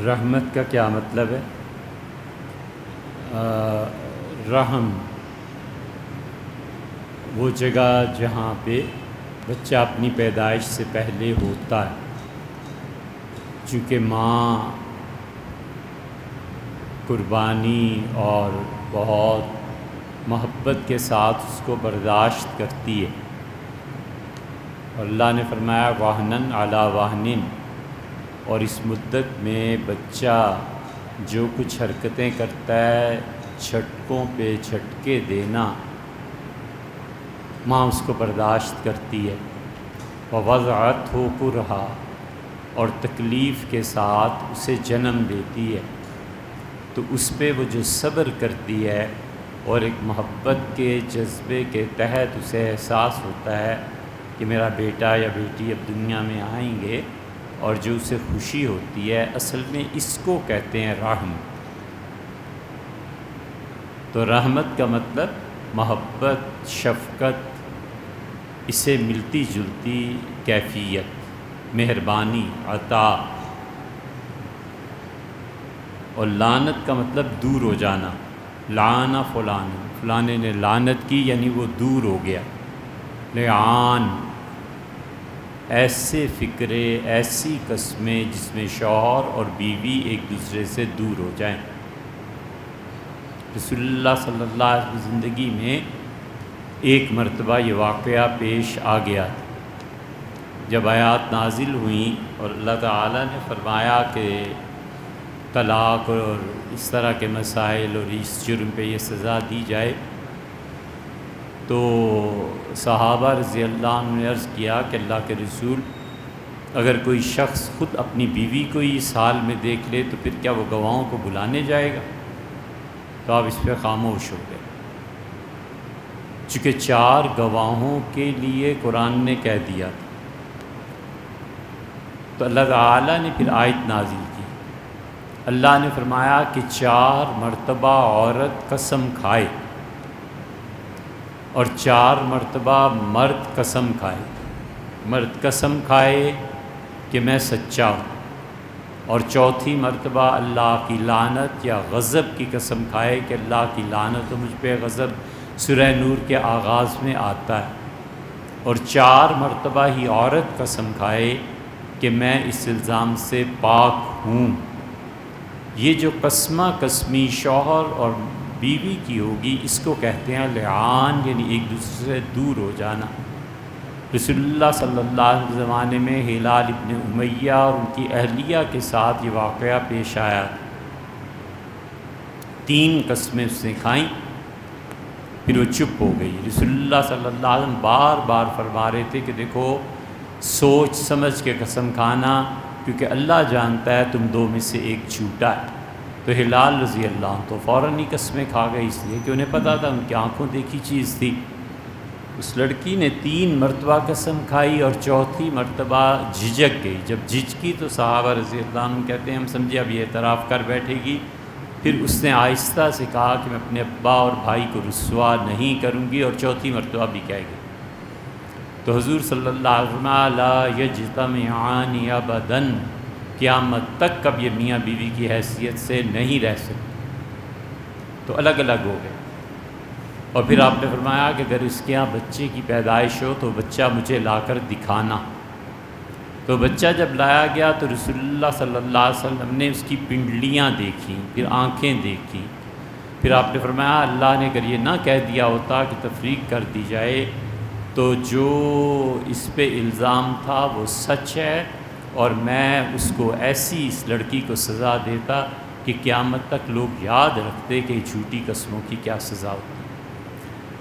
رحمت کا کیا مطلب ہے؟ رحم وہ جگہ جہاں پہ بچہ اپنی پیدائش سے پہلے ہوتا ہے، چونکہ ماں قربانی اور بہت محبت کے ساتھ اس کو برداشت کرتی ہے، اور اللہ نے فرمایا واہنن علی واہنن، اور اس مدت میں بچہ جو کچھ حرکتیں کرتا ہے، جھٹکوں پہ جھٹکے دینا، ماں اس کو برداشت کرتی ہے، ووضعتہ کرہا، اور تکلیف کے ساتھ اسے جنم دیتی ہے، تو اس پہ وہ جو صبر کرتی ہے اور ایک محبت کے جذبے کے تحت اسے احساس ہوتا ہے کہ میرا بیٹا یا بیٹی اب دنیا میں آئیں گے، اور جو اسے خوشی ہوتی ہے، اصل میں اس کو کہتے ہیں رحم۔ تو رحمت کا مطلب محبت، شفقت، اسے ملتی جلتی کیفیت، مہربانی، عطا۔ اور لعنت کا مطلب دور ہو جانا، لعن فلان، فلانے نے لعنت کی، یعنی وہ دور ہو گیا۔ لعان، ایسے فکرے، ایسی قسمیں جس میں شوہر اور بیوی ایک دوسرے سے دور ہو جائیں۔ رسول اللہ صلی اللہ علیہ وسلم کی زندگی میں ایک مرتبہ یہ واقعہ پیش آ گیا، جب آیات نازل ہوئیں اور اللہ تعالیٰ نے فرمایا کہ طلاق اور اس طرح کے مسائل اور اس جرم پہ یہ سزا دی جائے، تو صحابہ رضی اللہ عنہ نے عرض کیا کہ اللہ کے رسول، اگر کوئی شخص خود اپنی بیوی کو ہی اس حال میں دیکھ لے تو پھر کیا وہ گواہوں کو بلانے جائے گا؟ تو آپ اس پہ خاموش ہو گئے، چونکہ 4 گواہوں کے لیے قرآن نے کہہ دیا تھا۔ تو اللہ تعالیٰ نے پھر آیت نازل کی، اللہ نے فرمایا کہ 4 مرتبہ عورت قسم کھائے اور 4 مرتبہ مرد قسم کھائے۔ مرد قسم کھائے کہ میں سچا ہوں، اور چوتھی مرتبہ اللہ کی لعنت یا غضب کی قسم کھائے کہ اللہ کی لعنت و مجھ پہ غضب۔ سورہ نور کے آغاز میں آتا ہے۔ اور 4 مرتبہ ہی عورت قسم کھائے کہ میں اس الزام سے پاک ہوں۔ یہ جو قسمہ قسمی شوہر اور بیوی کی ہوگی، اس کو کہتے ہیں لعان، یعنی ایک دوسرے سے دور ہو جانا۔ رسول اللہ صلی اللہ علیہ وسلم زمانے میں ہلال ابن امیہ اور ان کی اہلیہ کے ساتھ یہ واقعہ پیش آیا۔ 3 قسمیں اس نے کھائیں، پھر وہ چپ ہو گئی۔ رسول اللہ صلی اللہ علیہ وسلم بار بار فرما رہے تھے کہ دیکھو، سوچ سمجھ کے قسم کھانا، کیونکہ اللہ جانتا ہے تم 2 میں سے ایک جھوٹا ہے۔ تو ہلال رضی اللہ عنہ تو فوراً ہی قسمیں کھا گئے، اس لیے کہ انہیں پتہ تھا، ان کی آنکھوں دیکھی چیز تھی۔ اس لڑکی نے 3 مرتبہ قسم کھائی اور چوتھی مرتبہ جھجک گئی۔ جب جھجکی تو صحابہ رضی اللہ عنہ کہتے ہیں ہم سمجھے اب یہ اعتراف کر بیٹھے گی۔ پھر اس نے آہستہ سے کہا کہ میں اپنے ابا اور بھائی کو رسوا نہیں کروں گی، اور چوتھی مرتبہ بھی کہے گی۔ تو حضور صلی اللہ علیہ وسلم لا یجتمعان ابدا، قیامت تک کب یہ میاں بیوی کی حیثیت سے نہیں رہ سکتے، تو الگ الگ ہو گئے۔ اور پھر آپ نے فرمایا کہ اگر اس کے یہاں بچے کی پیدائش ہو تو بچہ مجھے لا کر دکھانا۔ تو بچہ جب لایا گیا تو رسول اللہ صلی اللہ علیہ وسلم نے اس کی پنڈلیاں دیکھیں، پھر آنکھیں دیکھیں۔ پھر آپ نے فرمایا اللہ نے اگر یہ نہ کہہ دیا ہوتا کہ تفریق کر دی جائے تو جو اس پہ الزام تھا وہ سچ ہے، اور میں اس کو ایسی اس لڑکی کو سزا دیتا کہ قیامت تک لوگ یاد رکھتے کہ جھوٹی قسموں کی کیا سزا ہوتی۔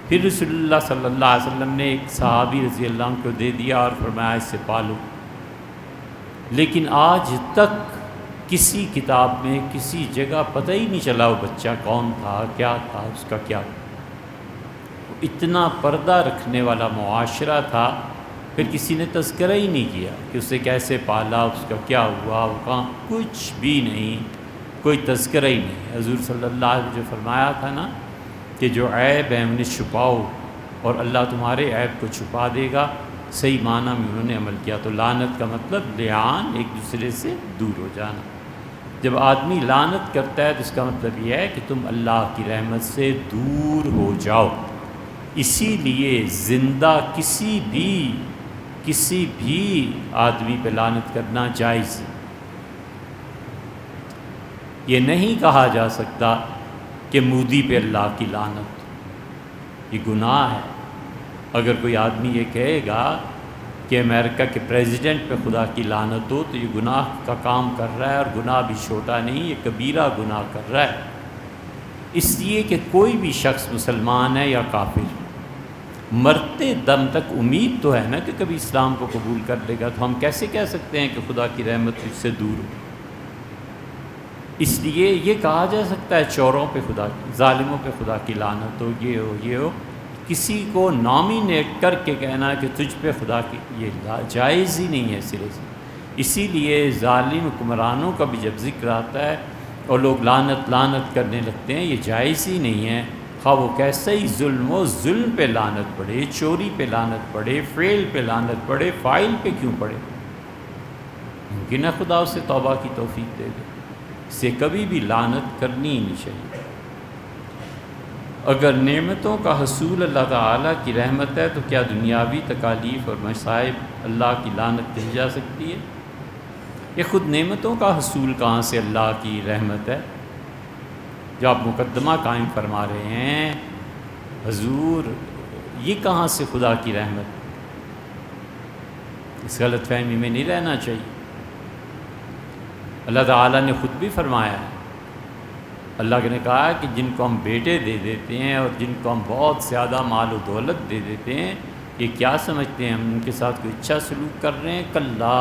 پھر رسول اللہ صلی اللہ علیہ وسلم نے ایک صحابی رضی اللہ عنہ کو دے دیا اور فرمایا اس سے پالو۔ لیکن آج تک کسی کتاب میں کسی جگہ پتہ ہی نہیں چلا وہ بچہ کون تھا، کیا تھا، اس کا کیا تھا۔ اتنا پردہ رکھنے والا معاشرہ تھا، پھر کسی نے تذکرہ ہی نہیں کیا کہ اسے کیسے پالا، اس کا کیا ہوا، وہ کہاں، کچھ بھی نہیں، کوئی تذکرہ ہی نہیں۔ حضور صلی اللہ علیہ وسلم جو فرمایا تھا نا کہ جو عیب ہے انہیں چھپاؤ اور اللہ تمہارے عیب کو چھپا دے گا، صحیح معنی میں انہوں نے عمل کیا۔ تو لعنت کا مطلب لعان، ایک دوسرے سے دور ہو جانا۔ جب آدمی لعنت کرتا ہے تو اس کا مطلب یہ ہے کہ تم اللہ کی رحمت سے دور ہو جاؤ۔ اسی لیے زندہ کسی بھی آدمی پہ لعنت کرنا جائز ہے۔ یہ نہیں کہا جا سکتا کہ مودی پہ اللہ کی لعنت، یہ گناہ ہے۔ اگر کوئی آدمی یہ کہے گا کہ امریکہ کے پریزیڈنٹ پہ خدا کی لعنت ہو تو یہ گناہ کا کام کر رہا ہے، اور گناہ بھی چھوٹا نہیں، یہ کبیرہ گناہ کر رہا ہے۔ اس لیے کہ کوئی بھی شخص مسلمان ہے یا کافر، مرتے دم تک امید تو ہے نا کہ کبھی اسلام کو قبول کر لے گا، تو ہم کیسے کہہ سکتے ہیں کہ خدا کی رحمت اس سے دور ہو؟ اس لیے یہ کہا جا سکتا ہے چوروں پہ خدا کی، ظالموں پہ خدا کی لعنت ہو، یہ ہو، کسی کو نامینیٹ کر کے کہنا کہ تجھ پہ خدا کی، یہ جائز ہی نہیں ہے سرے سے۔ اسی لیے ظالم حکمرانوں کا بھی جب ذکر آتا ہے اور لوگ لعنت کرنے لگتے ہیں، یہ جائز ہی نہیں ہے۔ خواہ وہ کیسا ہی ظلم ہو، ظلم پہ لعنت پڑے، چوری پہ لعنت پڑے، فعل پہ لعنت پڑے، فاعل پہ کیوں پڑے؟ ممکن ہے خدا اسے توبہ کی توفیق دے دے، اسے کبھی بھی لعنت کرنی ہی نہیں چاہیے۔ اگر نعمتوں کا حصول اللہ تعالیٰ کی رحمت ہے تو کیا دنیاوی تکالیف اور مصائب اللہ کی لعنت کہی جا سکتی ہے؟ یہ خود نعمتوں کا حصول کہاں سے اللہ کی رحمت ہے؟ جو آپ مقدمہ قائم فرما رہے ہیں حضور، یہ کہاں سے خدا کی رحمت؟ اس غلط فہمی میں نہیں رہنا چاہیے۔ اللہ تعالیٰ نے خود بھی فرمایا ہے، اللہ نے کہا کہ جن کو ہم بیٹے دے دیتے ہیں اور جن کو ہم بہت زیادہ مال و دولت دے دیتے ہیں، یہ کیا سمجھتے ہیں ہم ان کے ساتھ کوئی اچھا سلوک کر رہے ہیں؟ کلا،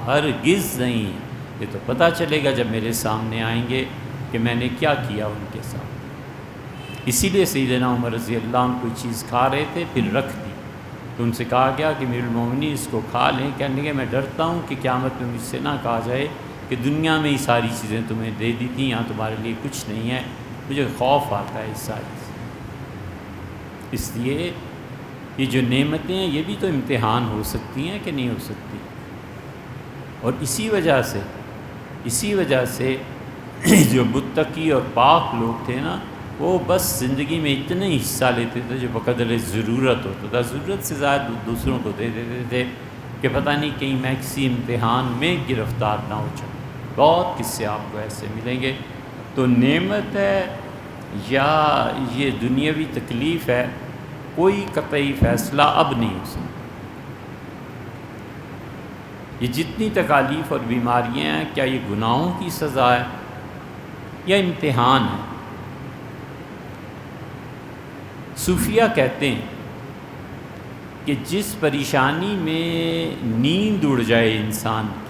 ہرگز نہیں، یہ تو پتہ چلے گا جب میرے سامنے آئیں گے کہ میں نے کیا کیا ان کے ساتھ۔ اسی لیے سیدنا عمر رضی اللہ عنہ کوئی چیز کھا رہے تھے، پھر رکھ دی تو ان سے کہا گیا کہ امیر المومنین اس کو کھا لیں۔ کہنے لگے میں ڈرتا ہوں کہ قیامت میں مجھ سے نہ کہا جائے کہ دنیا میں ہی ساری چیزیں تمہیں دے دی تھیں، یہاں تمہارے لیے کچھ نہیں ہے، مجھے خوف آتا ہے اس ساری سے۔ اس لیے یہ جو نعمتیں ہیں یہ بھی تو امتحان ہو سکتی ہیں کہ نہیں ہو سکتی، اور اسی وجہ سے جو متقی اور پاک لوگ تھے نا، وہ بس زندگی میں اتنے ہی حصہ لیتے تھے جو بقدر ضرورت ہوتا تھا، ضرورت سے زائد دوسروں کو دے دیتے تھے کہ پتہ نہیں کہیں میں کسی امتحان میں گرفتار نہ ہو جاؤں۔ بہت قصے آپ کو ایسے ملیں گے۔ تو نعمت ہے یا یہ دنیاوی تکلیف ہے، کوئی قطعی فیصلہ اب نہیں ہو سکتا۔ یہ جتنی تکالیف اور بیماریاں ہیں، کیا یہ گناہوں کی سزا ہے یا امتحان ہے؟ صوفیہ کہتے ہیں کہ جس پریشانی میں نیند اڑ جائے انسان کی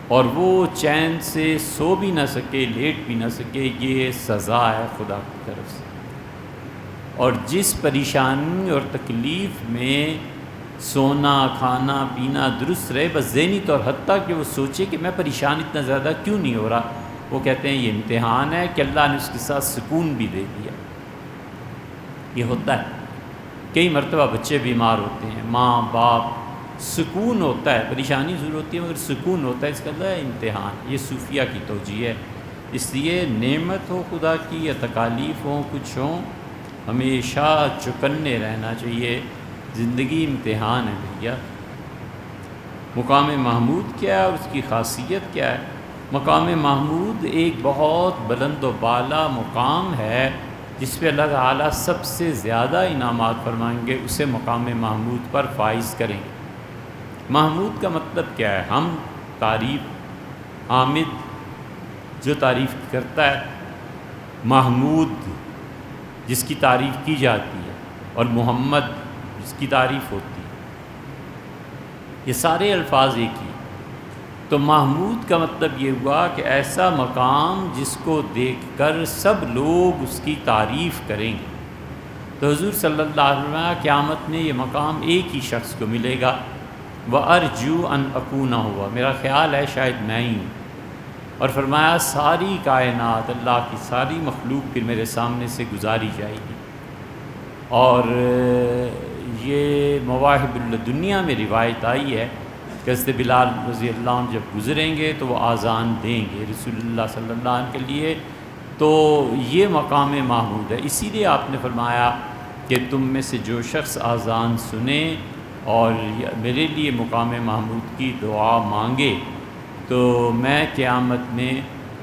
اور وہ چین سے سو بھی نہ سکے، لیٹ بھی نہ سکے، یہ سزا ہے خدا کی طرف سے۔ اور جس پریشانی اور تکلیف میں سونا کھانا پینا درست رہے، بس ذہنی طور حتیٰ کہ وہ سوچے کہ میں پریشان اتنا زیادہ کیوں نہیں ہو رہا، وہ کہتے ہیں یہ امتحان ہے کہ اللہ نے اس کے ساتھ سکون بھی دے دیا۔ یہ ہوتا ہے، کئی مرتبہ بچے بیمار ہوتے ہیں، ماں باپ، سکون ہوتا ہے، پریشانی ضرور ہوتی ہے مگر سکون ہوتا ہے، اس کا اللہ امتحان۔ یہ صوفیہ کی توجیہ ہے۔ اس لیے نعمت ہو خدا کی یا تکالیف ہوں، کچھ ہوں، ہمیشہ چکنے رہنا چاہیے۔ زندگی امتحان ہے بھیا۔ مقام محمود کیا ہے اور اس کی خاصیت کیا ہے؟ مقام محمود ایک بہت بلند و بالا مقام ہے جس پہ اللہ تعالیٰ سب سے زیادہ انعامات فرمائیں گے، اسے مقام محمود پر فائز کریں گے۔ محمود کا مطلب کیا ہے؟ ہم تعریف، حامد جو تعریف کرتا ہے، محمود جس کی تعریف کی جاتی ہے، اور محمد جس کی تعریف ہوتی ہے، یہ سارے الفاظ ایک ہی۔ تو محمود کا مطلب یہ ہوا کہ ایسا مقام جس کو دیکھ کر سب لوگ اس کی تعریف کریں گے۔ تو حضور صلی اللہ علیہ وسلم قیامت میں یہ مقام ایک ہی شخص کو ملے گا، وَأَرْجُو أَنْ أَكُونَ ہوا، میرا خیال ہے شاید میں ہی ہوں۔ اور فرمایا ساری کائنات، اللہ کی ساری مخلوق پھر میرے سامنے سے گزاری جائے گی۔ اور یہ مواہب الدنیا میں روایت آئی ہے کہ حضرت بلال رضی اللہ عنہ جب گزریں گے تو وہ آذان دیں گے رسول اللہ صلی اللہ علیہ وسلم کے لیے، تو یہ مقام محمود ہے۔ اسی لیے آپ نے فرمایا کہ تم میں سے جو شخص آذان سنے اور میرے لیے مقام محمود کی دعا مانگے تو میں قیامت میں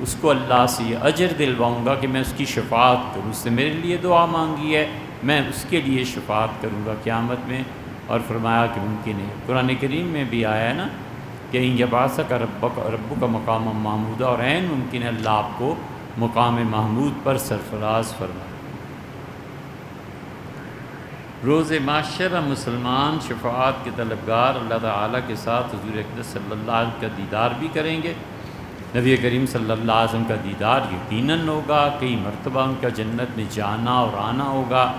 اس کو اللہ سے یہ اجر دلواؤں گا کہ میں اس کی شفاعت کروں، اس نے میرے لیے دعا مانگی ہے، میں اس کے لیے شفاعت کروں گا قیامت میں۔ اور فرمایا کہ ممکن ہے، قرآن کریم میں بھی آیا ہے نا کہ ان یبعثک ربک مقام محمودہ، اور عین ممکن ہے اللہ آپ کو مقام محمود پر سرفراز فرمائے۔ روز معاشرہ مسلمان شفاعت کے طلبگار اللہ تعالیٰ کے ساتھ حضور اقدس صلی اللہ علیہ وسلم کا دیدار بھی کریں گے۔ نبی کریم صلی اللہ علیہ وسلم کا دیدار یقیناً ہوگا، کئی مرتبہ ان کا جنت میں جانا اور آنا ہوگا،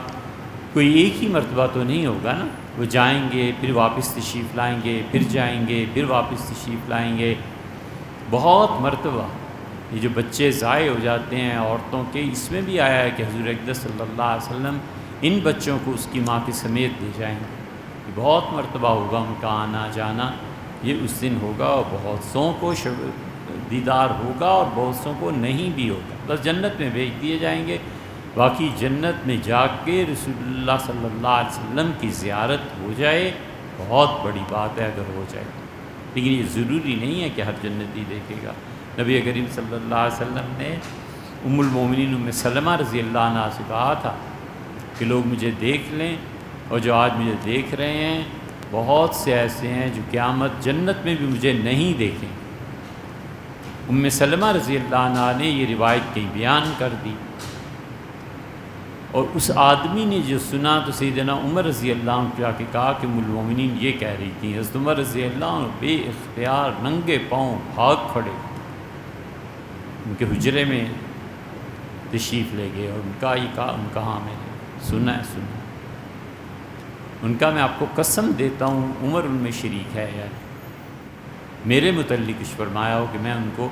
کوئی ایک ہی مرتبہ تو نہیں ہوگا نا، وہ جائیں گے پھر واپس تشریف لائیں گے، پھر جائیں گے پھر واپس تشریف لائیں گے، بہت مرتبہ۔ یہ جو بچے ضائع ہو جاتے ہیں عورتوں کے، اس میں بھی آیا ہے کہ حضور اقدس صلی اللہ علیہ وسلم ان بچوں کو اس کی ماں کے سمیت لے جائیں گے۔ یہ بہت مرتبہ ہوگا ان کا آنا جانا، یہ اس دن ہوگا، اور بہت سوں کو دیدار ہوگا اور بہت سوں کو نہیں بھی ہوگا، بس جنت میں بھیج دیے جائیں گے۔ باقی جنت میں جا کے رسول اللہ صلی اللہ علیہ وسلم کی زیارت ہو جائے بہت بڑی بات ہے اگر ہو جائے، لیکن یہ ضروری نہیں ہے کہ ہر جنتی دیکھے گا۔ نبی کریم صلی اللہ علیہ وسلم نے ام المومنین ام سلمہ رضی اللہ عنہا سے کہا تھا کہ لوگ مجھے دیکھ لیں، اور جو آج مجھے دیکھ رہے ہیں بہت سے ایسے ہیں جو قیامت جنت میں بھی مجھے نہیں دیکھیں۔ ام سلمہ رضی اللہ عنہا نے یہ روایت کہیں بیان کر دی، اور اس آدمی نے جو سنا تو سیدنا عمر رضی اللہ عنہ جا کے کہا کہ ام المومنین یہ کہہ رہی تھیں۔ حضرت عمر رضی اللہ عنہ بے اختیار ننگے پاؤں بھاگ کھڑے ان کے حجرے میں تشریف لے گئے، اور ان کا یہ کہا، ان کا ہاں میں نے سنا ہے، ان کا میں آپ کو قسم دیتا ہوں عمر ان میں شریک ہے، یار میرے متعلق کچھ فرمایا ہو کہ میں ان کو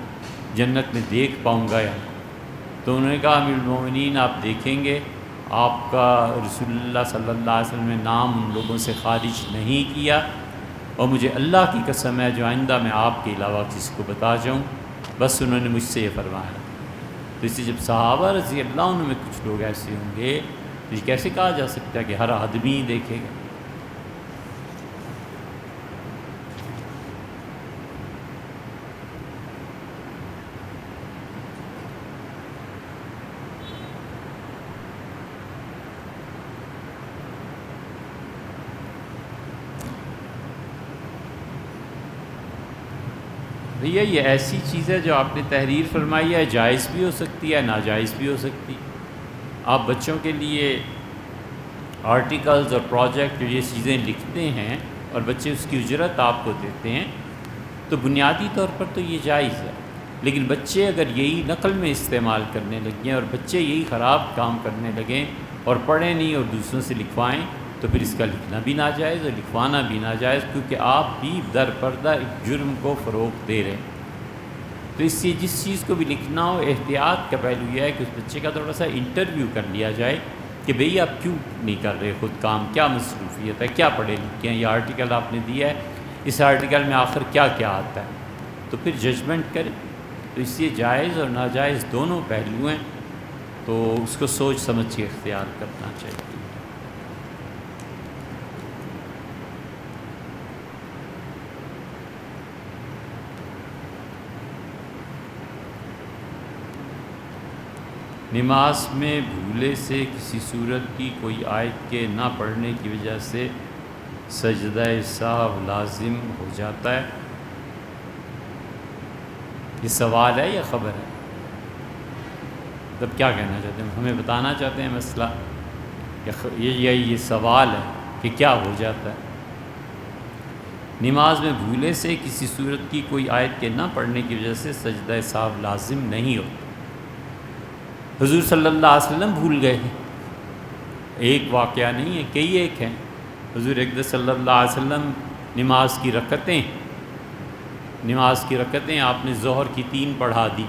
جنت میں دیکھ پاؤں گا یا تو انہوں نے کہا امیر المومنین آپ دیکھیں گے، آپ کا رسول اللہ صلی اللہ علیہ وسلم نے نام ان لوگوں سے خارج نہیں کیا، اور مجھے اللہ کی قسم ہے جو آئندہ میں آپ کے علاوہ کسی کو بتا جاؤں، بس انہوں نے مجھ سے یہ فرمایا۔ تو اس سے جب صحابہ رضی اللہ عنہ میں کچھ لوگ ایسے ہوں گے تو یہ کیسے کہا جا سکتا ہے کہ ہر آدمی ہی دیکھے گا؟ بھیا یہ ایسی چیز ہے جو آپ نے تحریر فرمائی ہے، جائز بھی ہو سکتی ہے ناجائز بھی ہو سکتی۔ آپ بچوں کے لیے آرٹیکلز اور پروجیکٹ یہ چیزیں لکھتے ہیں اور بچے اس کی اجرت آپ کو دیتے ہیں تو بنیادی طور پر تو یہ جائز ہے، لیکن بچے اگر یہی نقل میں استعمال کرنے لگیں اور بچے یہی خراب کام کرنے لگیں اور پڑھیں نہیں اور دوسروں سے لکھوائیں تو پھر اس کا لکھنا بھی ناجائز اور لکھوانا بھی ناجائز، کیونکہ آپ بھی در پردہ ایک جرم کو فروغ دے رہے ہیں۔ تو اس سے جس چیز کو بھی لکھنا ہو احتیاط کا پہلو یہ ہے کہ اس بچے کا تھوڑا سا انٹرویو کر لیا جائے کہ بھئی آپ کیوں نہیں کر رہے خود کام، کیا مصروفیت ہے، کیا پڑھے لکھے ہیں، یہ آرٹیکل آپ نے دیا ہے، اس آرٹیکل میں آخر کیا کیا آتا ہے، تو پھر ججمنٹ کریں۔ تو اس لیے جائز اور ناجائز دونوں پہلو ہیں، تو اس کو سوچ سمجھ کے اختیار کرنا چاہیے۔ نماز میں بھولے سے کسی صورت کی کوئی آیت کے نہ پڑھنے کی وجہ سے سجدہ سہو لازم ہو جاتا ہے، یہ سوال ہے یا خبر ہے؟ تب کیا کہنا چاہتے ہیں، ہمیں بتانا چاہتے ہیں مسئلہ، یہ سوال ہے کہ کیا ہو جاتا ہے؟ نماز میں بھولے سے کسی صورت کی کوئی آیت کے نہ پڑھنے کی وجہ سے سجدہ سہو لازم نہیں ہوتا۔ حضور صلی اللہ علیہ وسلم بھول گئے ہیں، ایک واقعہ نہیں ہے، کئی ایک ہیں۔ حضور اقدس صلی اللہ علیہ وسلم نماز کی رکعتیں آپ نے ظہر کی 3 پڑھا دی،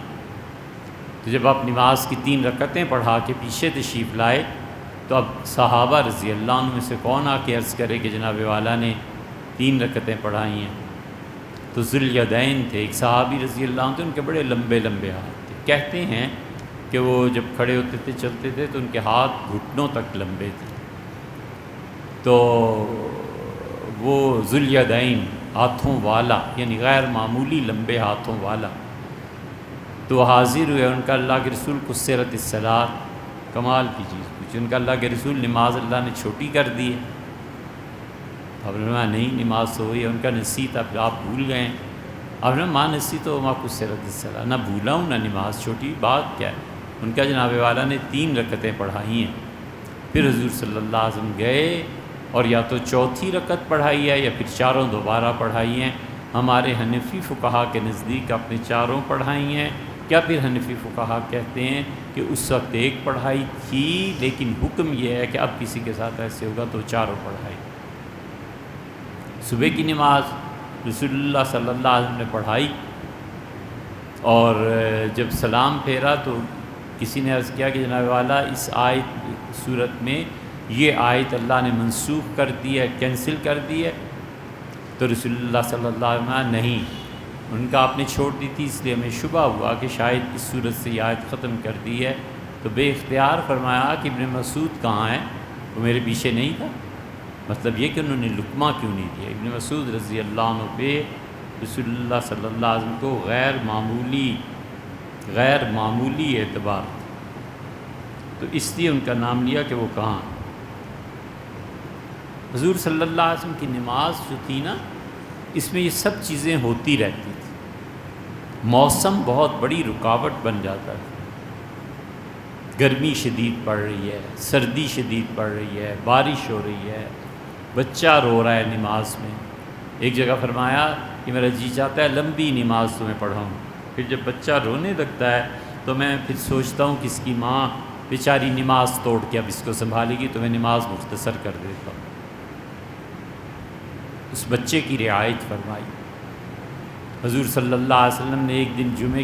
تو جب آپ نماز کی 3 رکعتیں پڑھا کے پیچھے تشریف لائے تو اب صحابہ رضی اللہ عنہ میں سے کون آ کے عرض کرے کہ جناب والا نے 3 رکعتیں پڑھائی ہیں؟ تو ذوالیدین تھے، ایک صحابی رضی اللہ عنہ تھے، ان کے بڑے لمبے لمبے ہاتھ تھے۔ کہتے ہیں کہ وہ جب کھڑے ہوتے تھے چلتے تھے تو ان کے ہاتھ گھٹنوں تک لمبے تھے۔ تو وہ ذوالیدین ہاتھوں والا، یعنی غیر معمولی لمبے ہاتھوں والا، تو حاضر ہوئے، ان کا اللہ کے رسول قصرت الصلاۃ، کمال کی چیز پوچھی، ان کا اللہ کے رسول نماز اللہ نے چھوٹی کر دی ہے؟ اب نے کہا نہیں، نماز تو ہوئی ہے۔ ان کا نسیت اب آپ بھول گئے ہیں؟ اب نے ماں نسیت تو ماں قصرت الصلاۃ، نہ بھولا ہوں نہ نماز چھوٹی، بات کیا ہے؟ ان کا جناب والا نے 3 رکعتیں پڑھائی ہیں۔ پھر حضور صلی اللہ علیہ وسلم گئے اور یا تو چوتھی رکعت پڑھائی ہے یا پھر چاروں دوبارہ پڑھائی ہیں۔ ہمارے حنفی فقہا کے نزدیک اپنے چاروں پڑھائی ہیں، کیا پھر حنفی فقہا کہتے ہیں کہ اس وقت ایک پڑھائی تھی، لیکن حکم یہ ہے کہ اب کسی کے ساتھ ایسے ہوگا تو چاروں پڑھائی۔ صبح کی نماز رسول اللہ صلی اللہ علیہ وسلم نے پڑھائی، اور جب سلام پھیرا تو کسی نے عرض کیا کہ جناب والا اس آیت صورت میں یہ آیت اللہ نے منسوخ کر دی ہے، کینسل کر دی ہے؟ تو رسول اللہ صلی اللہ علیہ وسلم نہیں، ان کا آپ نے چھوڑ دی تھی، اس لیے ہمیں شبہ ہوا کہ شاید اس صورت سے یہ آیت ختم کر دی ہے۔ تو بے اختیار فرمایا کہ ابن مسعود کہاں ہے؟ وہ میرے پیچھے نہیں تھا؟ مطلب یہ کہ انہوں نے لقمہ کیوں نہیں دیا؟ ابن مسعود رضی اللہ عنہ پہ رسول اللہ صلی اللہ علیہ وسلم کو غیر معمولی اعتبار تھا، تو اس لیے ان کا نام لیا کہ وہ کہاں۔ حضور صلی اللہ علیہ وسلم کی نماز جو تھی نا، اس میں یہ سب چیزیں ہوتی رہتی تھی۔ موسم بہت بڑی رکاوٹ بن جاتا ہے، گرمی شدید پڑ رہی ہے، سردی شدید پڑ رہی ہے، بارش ہو رہی ہے، بچہ رو رہا ہے نماز میں۔ ایک جگہ فرمایا کہ میرا جی چاہتا ہے لمبی نماز تمہیں پڑھاؤں، پھر جب بچہ رونے لگتا ہے تو میں پھر سوچتا ہوں کہ اس کی ماں بیچاری نماز توڑ کے اب اس کو سنبھالے گی، تو میں نماز مختصر کر دیتا ہوں۔ اس بچے کی رعایت فرمائی۔ حضور صلی اللہ علیہ وسلم نے ایک دن جمعے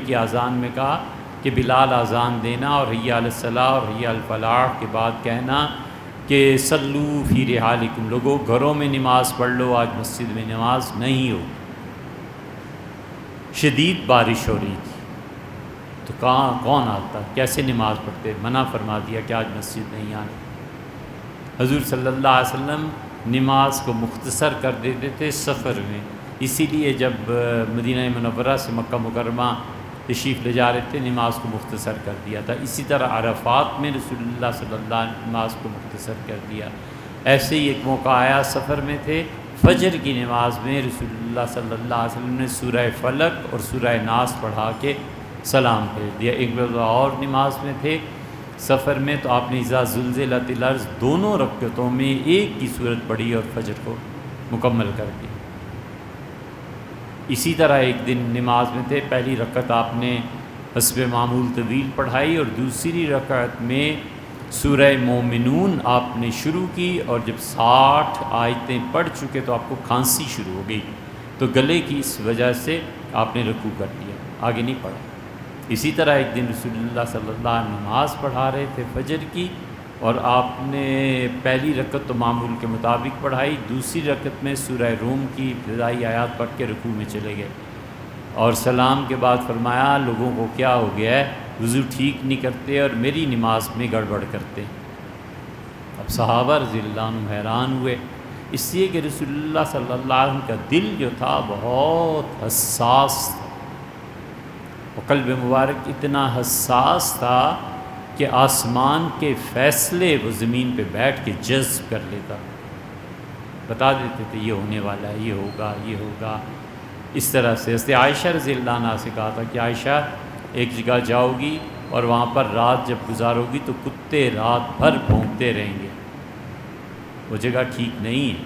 کی اذان میں کہا کہ بلال اذان دینا اور حی علی الصلاۃ اور حی علی الفلاح کے بعد کہنا کہ صلو فی رحالکم، لوگوں گھروں میں نماز پڑھ لو، آج مسجد میں نماز نہیں ہو۔ شدید بارش ہو رہی تھی تو کہاں کون آتا، کیسے نماز پڑھتے؟ منع فرما دیا کہ آج مسجد نہیں آنا۔ حضور صلی اللہ علیہ وسلم نماز کو مختصر کر دیتے تھے سفر میں، اسی لیے جب مدینہ منورہ سے مکہ مکرمہ تشریف لے جا رہے تھے نماز کو مختصر کر دیا تھا۔ اسی طرح عرفات میں رسول اللہ صلی اللہ علیہ وسلم نماز کو مختصر کر دیا۔ ایسے ہی ایک موقع آیا، سفر میں تھے، فجر کی نماز میں رسول اللہ صلی اللہ علیہ وسلم نے سورہ فلق اور سورہ ناس پڑھا کے سلام بھیج دیا۔ ایک بار اور نماز میں تھے سفر میں، تو آپ نے اذا زلزلت الارض دونوں رکعتوں میں ایک کی صورت پڑھی اور فجر کو مکمل کر دی۔ اسی طرح ایک دن نماز میں تھے، پہلی رکعت آپ نے حسب معمول طویل پڑھائی اور دوسری رکعت میں سورہ مومنون آپ نے شروع کی، اور جب 60 آیتیں پڑھ چکے تو آپ کو کھانسی شروع ہو گئی، تو گلے کی اس وجہ سے آپ نے رکوع کر لیا، آگے نہیں پڑھا۔ اسی طرح ایک دن رسول اللہ صلی اللہ علیہ وسلم نماز پڑھا رہے تھے فجر کی، اور آپ نے پہلی رکعت تو معمول کے مطابق پڑھائی، دوسری رکعت میں سورہ روم کی ابتدائی آیات پڑھ کے رکوع میں چلے گئے، اور سلام کے بعد فرمایا لوگوں کو کیا ہو گیا ہے، وضو ٹھیک نہیں کرتے اور میری نماز میں گڑبڑ کرتے۔ اب صحابہ رضی اللہ عنہ حیران ہوئے، اس لیے کہ رسول اللہ صلی اللہ علیہ وسلم کا دل جو تھا بہت حساس تھا، اور قلب مبارک اتنا حساس تھا کہ آسمان کے فیصلے وہ زمین پہ بیٹھ کے جذب کر لیتا، بتا دیتے تھے یہ ہونے والا ہے، یہ ہوگا، یہ ہوگا۔ اس طرح سے حضرت عائشہ رضی اللہ عنہا سے کہا تھا کہ عائشہ ایک جگہ جاؤ گی اور وہاں پر رات جب گزارو گی تو کتے رات بھر بھونکتے رہیں گے، وہ جگہ ٹھیک نہیں ہے۔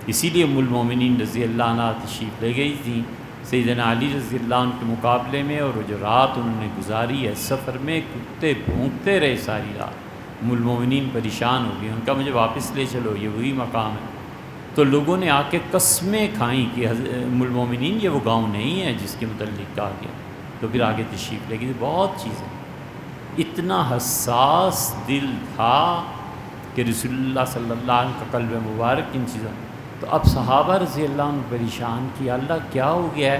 اسی لیے ام المومنین رضی اللہ عنہا تشریف لے گئی تھیں سیدنا علی رضی اللہ عنہ کے مقابلے میں، اور وہ جو رات انہوں نے گزاری ہے سفر میں، کتے بھونکتے رہے ساری رات۔ ام المومنین پریشان ہو گئی، ان کا مجھے واپس لے چلو، یہ وہی مقام ہے۔ تو لوگوں نے آ کے قسمیں کھائیں کہ ام المومنین یہ وہ گاؤں نہیں ہے جس کے متعلق کہا گیا، تو پھر آگے تشریف لے گئی۔ بہت چیزیں، اتنا حساس دل تھا کہ رسول اللہ صلی اللہ علیہ وسلم کا قلب مبارک ان چیزوں۔ تو اب صحابہ رضی اللہ عنہ پریشان کہ اللہ کیا ہو گیا ہے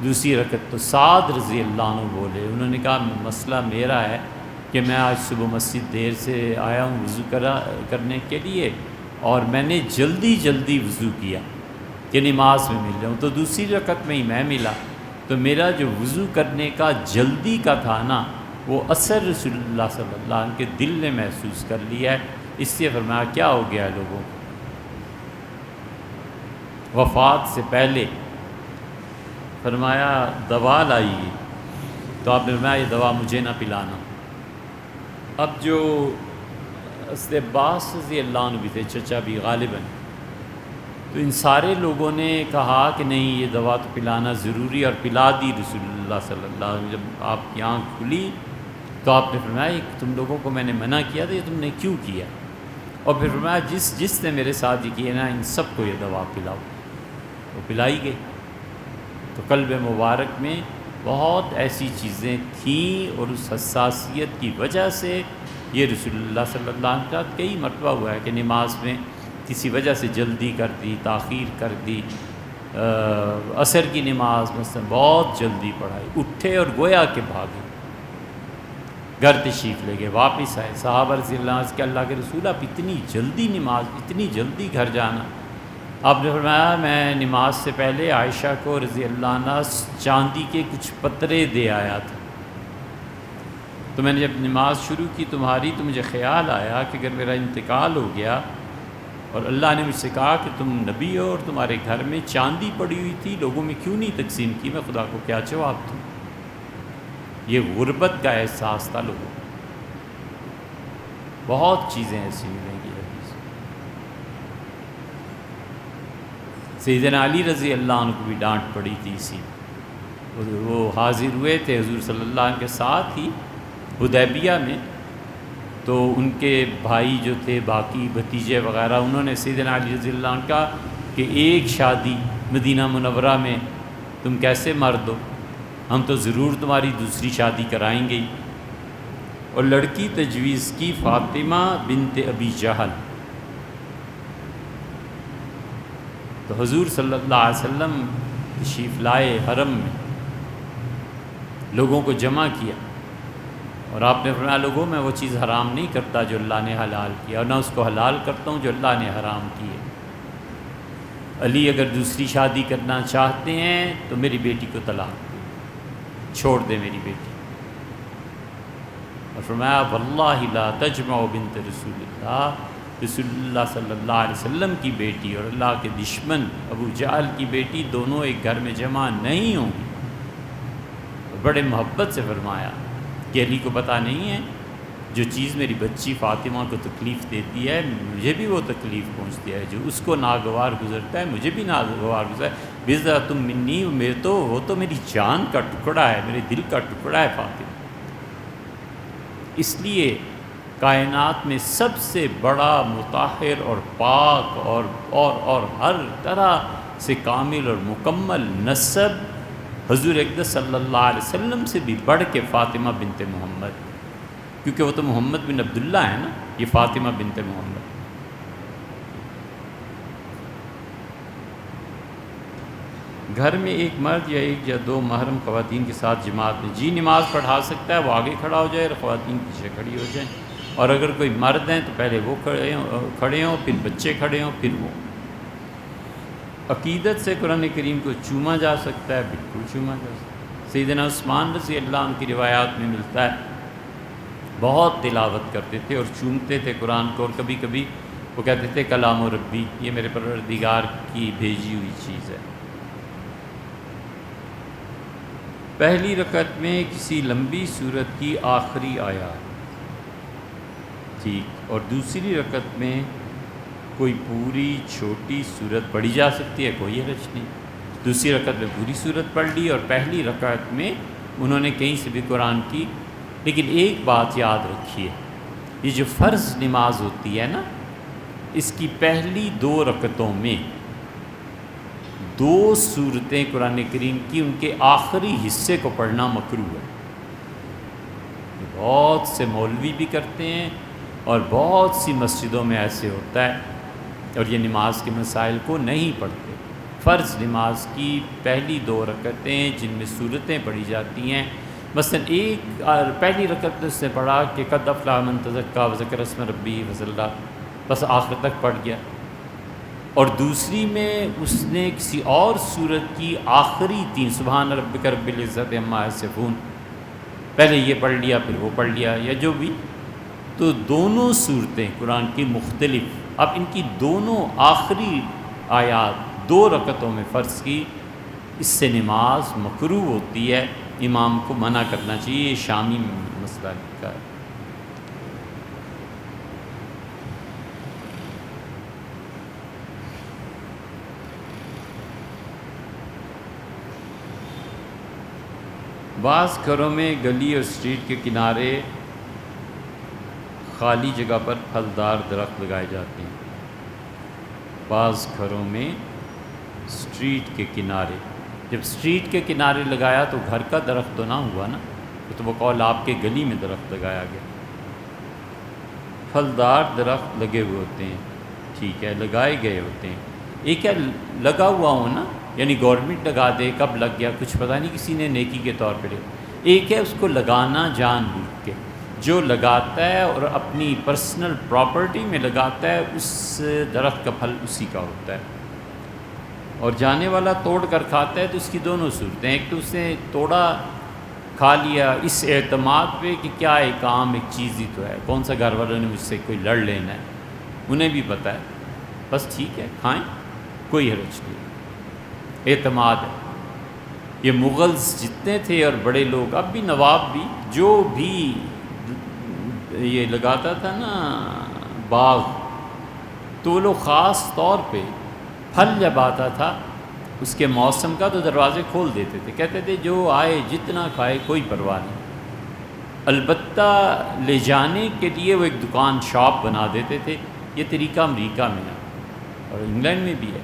دوسری رکعت؟ تو سعد رضی اللہ عنہ بولے، انہوں نے کہا مسئلہ میرا ہے کہ میں آج صبح مسجد دیر سے آیا ہوں وضو کرنے کے لیے، اور میں نے جلدی وضو کیا کہ نماز میں مل جاؤں، تو دوسری رکعت میں ہی میں ملا، تو میرا جو وضو کرنے کا جلدی کا تھا نا، وہ اثر رسول اللہ صلی اللہ علیہ وسلم کے دل نے محسوس کر لیا ہے، اس لیے فرمایا کیا ہو گیا ہے لوگوں کو؟ وفات سے پہلے فرمایا دوا لائیے، تو آپ نے فرمایا یہ دوا مجھے نہ پلانا۔ اب جو حضرت عباس رضی اللہ عنہ بھی تھے، چچا بھی غالباً، تو ان سارے لوگوں نے کہا کہ نہیں یہ دوا تو پلانا ضروری، اور پلا دی رسول اللہ صلی اللہ علیہ وسلم۔ جب آپ کی آنکھ کھلی تو آپ نے فرمایا تم لوگوں کو میں نے منع کیا تھا، یہ تم نے کیوں کیا؟ اور پھر فرمایا جس نے میرے ساتھ یہ کیا نا ان سب کو یہ دوا پلاؤ، وہ پلائی گئی۔ تو قلب مبارک میں بہت ایسی چیزیں تھیں، اور اس حساسیت کی وجہ سے یہ رسول اللہ صلی اللہ علیہ وسلم کے ساتھ کئی مرتبہ ہوا ہے کہ نماز میں کسی وجہ سے جلدی کر دی، تاخیر کر دی، عصر کی نماز مثلا بہت جلدی پڑھائی، اٹھے اور گویا کہ بھاگے، گھر تشریف لے گئے، واپس آئے۔ صحابہ رضی اللہ عنہ کہ اللہ کے رسول آپ اتنی جلدی نماز، اتنی جلدی گھر جانا؟ آپ نے فرمایا میں نماز سے پہلے عائشہ کو رضی اللہ عنہ چاندی کے کچھ پترے دے آیا تھا، تو میں نے جب نماز شروع کی تمہاری تو مجھے خیال آیا کہ اگر میرا انتقال ہو گیا اور اللہ نے مجھ سے کہا کہ تم نبی ہو اور تمہارے گھر میں چاندی پڑی ہوئی تھی، لوگوں میں کیوں نہیں تقسیم کی، میں خدا کو کیا جواب دوں؟ یہ غربت کا احساس تھا لوگوں کو۔ بہت چیزیں ایسی ملیں گی حدیث۔ سیدنا علی رضی اللہ عنہ کو بھی ڈانٹ پڑی تھی اسی، وہ حاضر ہوئے تھے حضور صلی اللہ علیہ وسلم کے ساتھ ہی حدیبیہ میں، تو ان کے بھائی جو تھے باقی بھتیجے وغیرہ، انہوں نے سیدنا علی رضی اللہ عنہ کہا کہ ایک شادی مدینہ منورہ میں تم کیسے مرد ہو، ہم تو ضرور تمہاری دوسری شادی کرائیں گے ہی۔ اور لڑکی تجویز کی فاطمہ بنت ابی جہل، تو حضور صلی اللہ علیہ وسلم تشریف لائے حرم میں، لوگوں کو جمع کیا، اور آپ نے فرمایا لوگوں میں وہ چیز حرام نہیں کرتا جو اللہ نے حلال کیا، اور نہ اس کو حلال کرتا ہوں جو اللہ نے حرام کی ہے۔ علی اگر دوسری شادی کرنا چاہتے ہیں تو میری بیٹی کو طلاق دے، چھوڑ دے میری بیٹی۔ اور فرمایا واللہ لا تجمع بنت رسول اللہ، رسول اللہ صلی اللہ علیہ وسلم کی بیٹی اور اللہ کے دشمن ابو جہل کی بیٹی دونوں ایک گھر میں جمع نہیں ہوں گی۔ بڑے محبت سے فرمایا کہ علی کو پتہ نہیں ہے جو چیز میری بچی فاطمہ کو تکلیف دیتی ہے مجھے بھی وہ تکلیف پہنچتی ہے، جو اس کو ناگوار گزرتا ہے مجھے بھی ناگوار گزرتا ہے، بذا تم منی، وہ تو میری جان کا ٹکڑا ہے، میرے دل کا ٹکڑا ہے فاطمہ۔ اس لیے کائنات میں سب سے بڑا مطہر اور پاک اور ہر طرح سے کامل اور مکمل نسب حضور اقدس صلی اللہ علیہ وسلم سے بھی بڑھ کے فاطمہ بنت محمد، کیونکہ وہ تو محمد بن عبداللہ ہے نا، یہ فاطمہ بنت محمد۔ گھر میں ایک مرد یا ایک یا دو محرم خواتین کے ساتھ جماعت میں جی نماز پڑھا سکتا ہے، وہ آگے کھڑا ہو جائے اور خواتین پیچھے کھڑی ہو جائیں، اور اگر کوئی مرد ہیں تو پہلے وہ کھڑے ہوں، پھر بچے کھڑے ہوں، پھر وہ۔ عقیدت سے قرآن کریم کو چوما جا سکتا ہے، بالکل چوما جا سکتا ہے۔ سیدنا عثمان رضی اللہ عنہ کی روایات میں ملتا ہے بہت تلاوت کرتے تھے اور چومتے تھے قرآن کو، اور کبھی کبھی وہ کہتے تھے کلام و ربی، یہ میرے پروردگار کی بھیجی ہوئی چیز ہے۔ پہلی رکعت میں کسی لمبی سورت کی آخری آیات، ٹھیک، اور دوسری رکعت میں کوئی پوری چھوٹی سورت پڑھی جا سکتی ہے، کوئی حرج نہیں۔ دوسری رکعت میں پوری سورت پڑھ لی اور پہلی رکعت میں انہوں نے کہیں سے بھی قرآن کی، لیکن ایک بات یاد رکھیے، یہ جو فرض نماز ہوتی ہے نا، اس کی پہلی 2 رکعتوں میں 2 سورتیں قرآن کریم کی ان کے آخری حصے کو پڑھنا مکروہ ہے۔ بہت سے مولوی بھی کرتے ہیں اور بہت سی مسجدوں میں ایسے ہوتا ہے اور یہ نماز کے مسائل کو نہیں پڑھتے۔ فرض نماز کی پہلی 2 رکعتیں جن میں سورتیں پڑھی جاتی ہیں، مثلا پہلی رکعت اس نے پڑھا کہ قد افلح من تزکیٰ وذکر اسم ربہ فصلی، بس آخر تک پڑھ گیا، اور دوسری میں اس نے کسی اور سورت کی آخری 3 سبحان ربک رب العزت عما یصفون، پہلے یہ پڑھ لیا پھر وہ پڑھ لیا یا جو بھی، تو دونوں صورتیں قرآن کی مختلف، اب ان کی دونوں آخری آیات 2 رکعتوں میں فرض کی، اس سے نماز مکروہ ہوتی ہے، امام کو منع کرنا چاہیے، یہ شامی مسئلہ لکھا ہے۔ بعض گھروں میں گلی اور اسٹریٹ کے کنارے خالی جگہ پر پھلدار درخت لگائے جاتے ہیں۔ بعض گھروں میں اسٹریٹ کے کنارے، جب اسٹریٹ کے کنارے لگایا تو گھر کا درخت تو نہ ہوا نا، تو وہ قول آپ کے گلی میں درخت لگایا گیا۔ پھلدار درخت لگے ہوئے ہوتے ہیں، ٹھیک ہے، لگائے گئے ہوتے ہیں، ایک ہے لگا ہوا ہو نا، یعنی گورنمنٹ لگا دے، کب لگ گیا کچھ پتہ نہیں، کسی نے نیکی کے طور پہ لے، ایک ہے اس کو لگانا جان بوجھ کے، جو لگاتا ہے اور اپنی پرسنل پراپرٹی میں لگاتا ہے اس درخت کا پھل اسی کا ہوتا ہے، اور جانے والا توڑ کر کھاتا ہے تو اس کی دونوں صورتیں، ایک تو اس نے توڑا کھا لیا اس اعتماد پہ کہ کیا ایک عام ایک چیز ہی تو ہے، کون سا گھر والوں نے مجھ سے کوئی لڑ لینا ہے، انہیں بھی پتہ ہے، بس ٹھیک ہے کھائیں، کوئی حرج نہیں، اعتماد ہے۔ یہ مغلز جتنے تھے اور بڑے لوگ، اب بھی نواب بھی، جو بھی یہ لگاتا تھا نا باغ، تو وہ لوگ خاص طور پہ پھل جب آتا تھا اس کے موسم کا تو دروازے کھول دیتے تھے، کہتے تھے جو آئے جتنا کھائے کوئی پرواہ نہیں، البتہ لے جانے کے لیے وہ ایک دکان شاپ بنا دیتے تھے، یہ طریقہ امریکہ میں ہے اور انگلینڈ میں بھی ہے،